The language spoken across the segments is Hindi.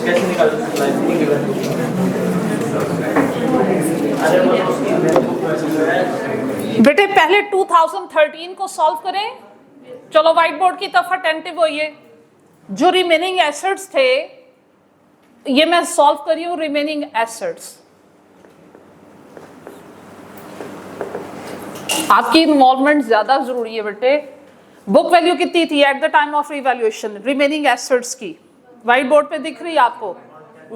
कैसे निकालते बेटे पहले 2013 को सॉल्व करें। चलो व्हाइट बोर्ड की तरफ अटेंटिव होइए। जो रिमेनिंग एसेट्स थे ये मैं सॉल्व करी हूं। रिमेनिंग एसेट्स आपकी इन्वॉल्वमेंट ज्यादा जरूरी है बेटे। बुक वैल्यू कितनी थी at the time of revaluation remaining assets की? व्हाइट बोर्ड पे दिख रही है आपको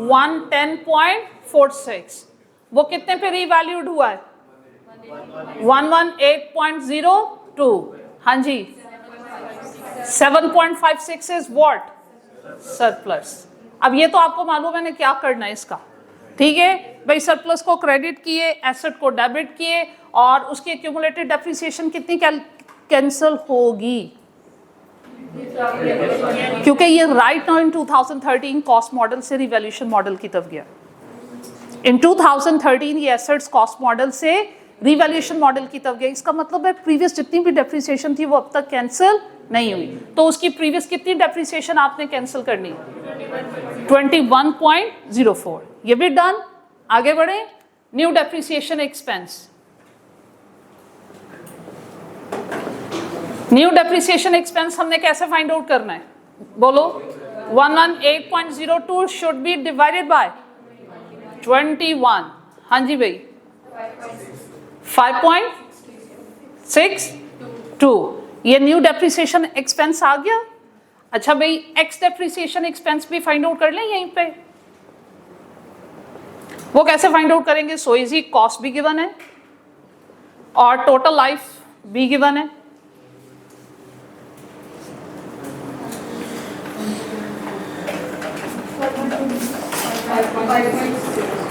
110.46। वो कितने पे रिवैल्यूड हुआ है? 118.02। हाँ जी 7.56 इज व्हाट? सरप्लस। अब ये तो आपको मालूम है ना क्या करना है इसका, ठीक है भाई। सरप्लस को क्रेडिट किए, एसेट को डेबिट किए और उसकी एक्यूमुलेटेड डेप्रिसिएशन कितनी कैंसिल होगी? क्योंकि ये right now in 2013 cost model से रिवैल्यूएशन मॉडल की तरफ गया। इन 2013 ये एसेट्स कॉस्ट मॉडल से रिवैल्यूएशन मॉडल की तरफ गया। इसका मतलब है प्रीवियस जितनी भी डेप्रिसिएशन थी वो अब तक कैंसिल नहीं हुई। तो उसकी प्रीवियस कितनी डेप्रिसिएशन आपने कैंसिल करनी? 21.04। ये भी डन। आगे बढ़े। New depreciation expense. New depreciation expense हमने कैसे फाइंड आउट करना है? बोलो। 118.02 शुड बी डिवाइडेड बाय 21। हाँ जी भाई 5.62। ये न्यू डेप्रिसिएशन एक्सपेंस आ गया। अच्छा भाई एक्स डेप्रिसिएशन एक्सपेंस भी फाइंड आउट कर लें यहीं पे। वो कैसे फाइंड आउट करेंगे? So easy. कॉस्ट भी गिवन है और टोटल लाइफ भी गिवन है।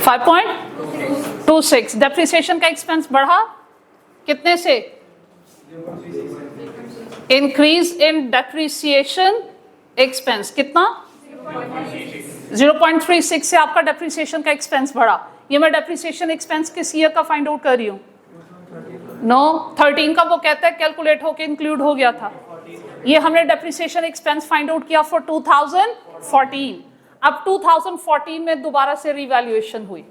$5.26। डेप्रिसिएशन का एक्सपेंस बढ़ा कितने से? इंक्रीज इन डेप्रिसिएशन एक्सपेंस कितना? 0.36 से आपका डेप्रिसिएशन का एक्सपेंस बढ़ा। ये मैं डेप्रिसिएशन एक्सपेंस किस ईयर का फाइंड आउट कर रही हूँ? नो 13 का वो कहता है कैलकुलेट होके इंक्लूड हो गया था। ये हमने डेप्रिसिएशन एक्सपेंस फाइंड आउट किया फॉर 2014। अब 2014 में दोबारा से रिवैल्यूएशन हुई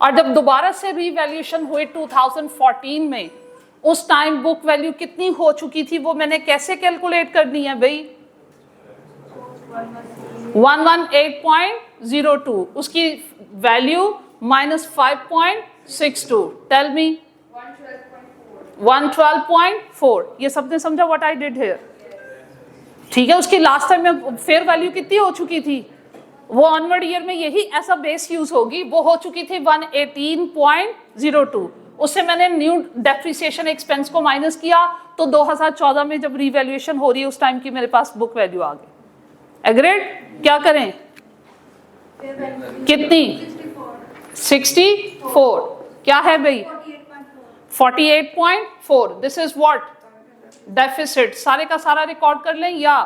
और जब दोबारा से रिवैल्यूएशन हुई 2014 में उस टाइम बुक वैल्यू कितनी हो चुकी थी वो मैंने कैसे कैलकुलेट करनी है भाई? 118.02 उसकी वैल्यू माइनस 5.62। Tell me 112.4। ये सबने समझा व्हाट आई डिड हियर? ठीक है। उसकी लास्ट टाइम में फेयर वैल्यू कितनी हो चुकी थी? वो ऑनवर्ड ईयर में यही ऐसा बेस यूज होगी। वो हो चुकी थी 118.02। उससे मैंने न्यू डेप्रिसिएशन एक्सपेंस को माइनस किया तो 2014 में जब रिवैल्यूएशन हो रही है उस टाइम की मेरे पास बुक वैल्यू आ गई। एग्रीड? क्या करें? कितनी? 64। क्या है भाई? 48.4। This is what? डेफिसिट। सारे का सारा रिकॉर्ड कर लें या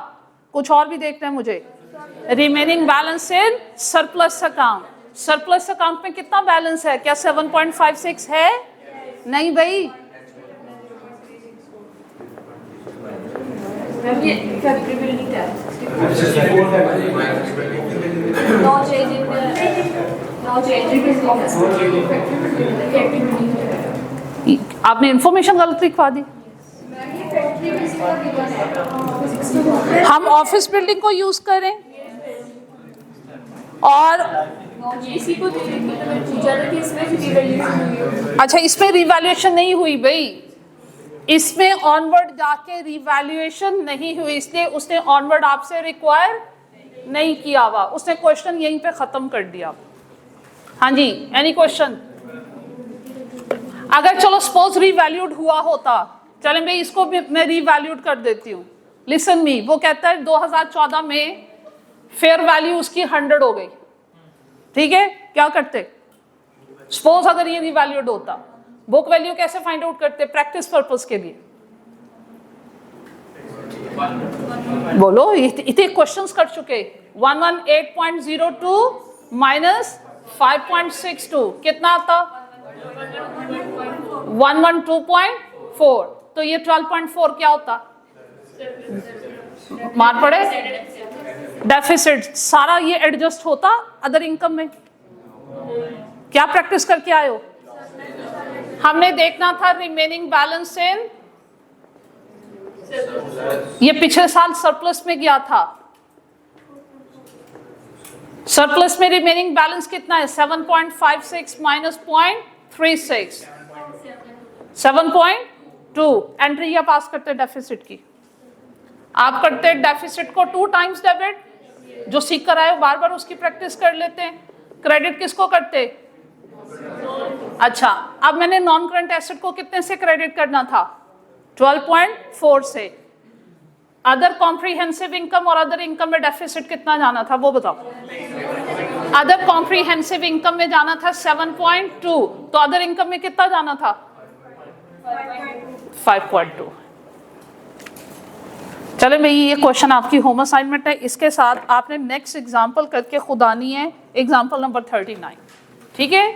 कुछ और भी देखना है मुझे? Remaining balance in surplus account. Surplus account में कितना बैलेंस है? क्या 7.56 है? नहीं भाई आपने इंफॉर्मेशन गलत लिखवा दी। हम ऑफिस बिल्डिंग को यूज करें और अच्छा इसमें रिवैल्यूएशन नहीं हुई भाई। इसमें ऑनवर्ड जाके रिवैल्यूएशन नहीं हुई इसलिए उसने ऑनवर्ड आपसे रिक्वायर नहीं किया हुआ। उसने क्वेश्चन यहीं पे खत्म कर दिया। हाँ जी एनी क्वेश्चन? अगर चलो सपोज रिवैल्यूड हुआ होता, चलें भाई इसको भी मैं रिवैल्यूड कर देती हूँ। लिसन मी, वो कहता है 2014 में फेयर वैल्यू उसकी 100 हो गई। ठीक है, क्या करते? सपोज अगर ये रिवैल्यूड होता, बुक वैल्यू कैसे फाइंड आउट करते प्रैक्टिस पर्पस के लिए? बोलो, इतने क्वेश्चंस कर चुके। 118.02 माइनस 5.62 कितना आता? 112.4। तो ये 12.4 क्या होता? मार पड़े डेफिसिट सारा ये एडजस्ट होता अदर इनकम में। क्या प्रैक्टिस करके आए हो? हमने देखना था रिमेनिंग बैलेंस इन, ये पिछले साल सरप्लस में गया था। सरप्लस में रिमेनिंग बैलेंस कितना है? 7.56 माइनस 0.36, 7.2। एंट्री या पास करते डेफिसिट की? आप करते डेफिसिट को 2 टाइम्स डेबिट, जो सीख कर आए हो बार बार उसकी प्रैक्टिस कर लेते हैं। क्रेडिट किसको करते? अच्छा, अब मैंने नॉन करंट एसेट को कितने से क्रेडिट करना था? 12.4 से। अदर कॉम्प्रिहेंसिव इनकम और अदर इनकम में डेफिसिट कितना जाना था वो बताओ? अदर कॉम्प्रिहेंसिव इनकम में जाना था 7.2, तो अदर इनकम में कितना जाना था? 5.2। चले भाई, ये क्वेश्चन आपकी होम असाइनमेंट है, इसके साथ आपने नेक्स्ट एग्जाम्पल करके खुद आनी है, एग्जाम्पल नंबर 39। ठीक है?